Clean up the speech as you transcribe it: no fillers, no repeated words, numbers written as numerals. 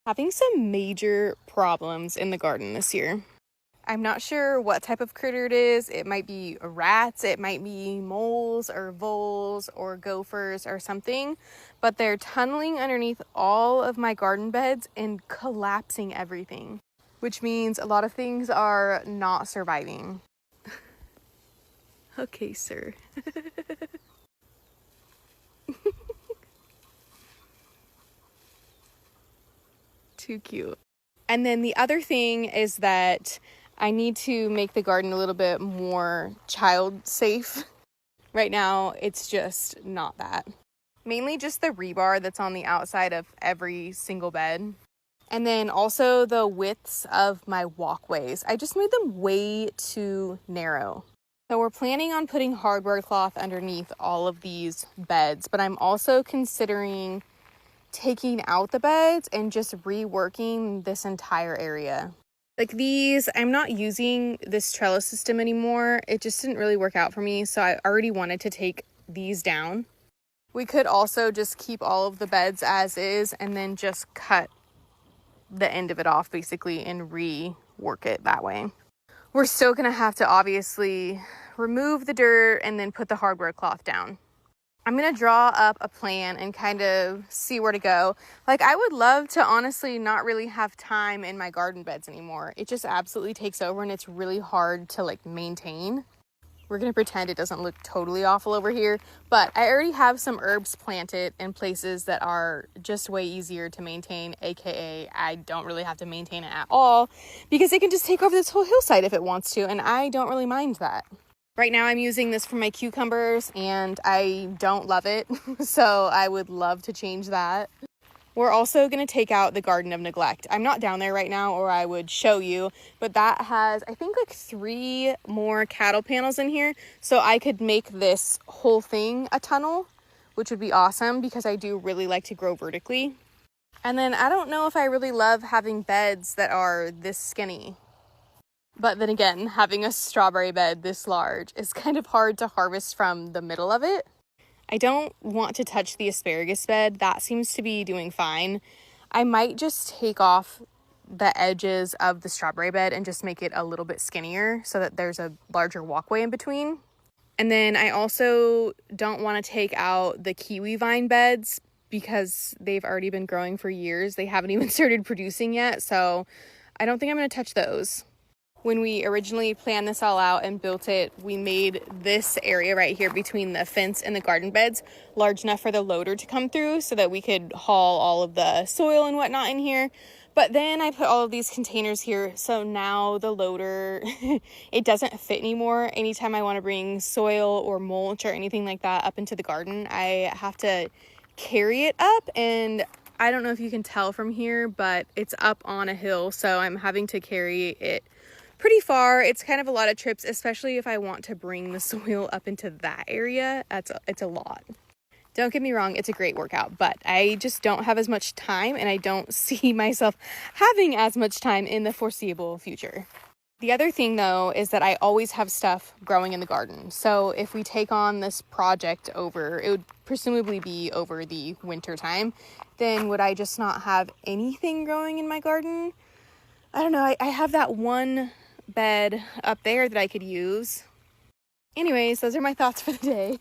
Having some major problems in the garden this year. I'm not sure what type of critter it is. It might be rats, it might be moles or voles or gophers or something, but they're tunneling underneath all of my garden beds and collapsing everything, which means a lot of things are not surviving. Okay, sir. Too cute. And then the other thing is that I need to make the garden a little bit more child safe. Right now, it's just not that. Mainly just the rebar that's on the outside of every single bed. And then also the widths of my walkways. I just made them way too narrow. So we're planning on putting hardboard cloth underneath all of these beds, but I'm also considering taking out the beds and just reworking this entire area. Like these, I'm not using this trellis system anymore. It just didn't really work out for me, so I already wanted to take these down. We could also just keep all of the beds as is and then just cut the end of it off basically and rework it that way. We're still gonna have to obviously remove the dirt and then put the hardboard cloth down. I'm going to draw up a plan and kind of see where to go. Like, I would love to honestly not really have time in my garden beds anymore. It just absolutely takes over and it's really hard to like maintain. We're going to pretend it doesn't look totally awful over here, but I already have some herbs planted in places that are just way easier to maintain, aka I don't really have to maintain it at all because it can just take over this whole hillside if it wants to, and I don't really mind that. Right now I'm using this for my cucumbers and I don't love it, so I would love to change that. We're also going to take out the Garden of Neglect. I'm not down there right now or I would show you, but that has, I think, like 3 more cattle panels in here, so I could make this whole thing a tunnel, which would be awesome because I do really like to grow vertically. And then I don't know if I really love having beds that are this skinny. But then again, having a strawberry bed this large is kind of hard to harvest from the middle of it. I don't want to touch the asparagus bed. That seems to be doing fine. I might just take off the edges of the strawberry bed and just make it a little bit skinnier so that there's a larger walkway in between. And then I also don't want to take out the kiwi vine beds because they've already been growing for years. They haven't even started producing yet, so I don't think I'm going to touch those. When we originally planned this all out and built it, we made this area right here between the fence and the garden beds large enough for the loader to come through so that we could haul all of the soil and whatnot in here. But then I put all of these containers here, so now the loader, it doesn't fit anymore. Anytime I want to bring soil or mulch or anything like that up into the garden, I have to carry it up, and I don't know if you can tell from here, but it's up on a hill, so I'm having to carry it pretty far. It's kind of a lot of trips, especially if I want to bring the soil up into that area. It's a lot. Don't get me wrong, it's a great workout, but I just don't have as much time and I don't see myself having as much time in the foreseeable future. The other thing though is that I always have stuff growing in the garden. So if we take on this project over, it would presumably be over the winter time, then would I just not have anything growing in my garden? I don't know. I have that one bed up there that I could use. Anyways, those are my thoughts for the day.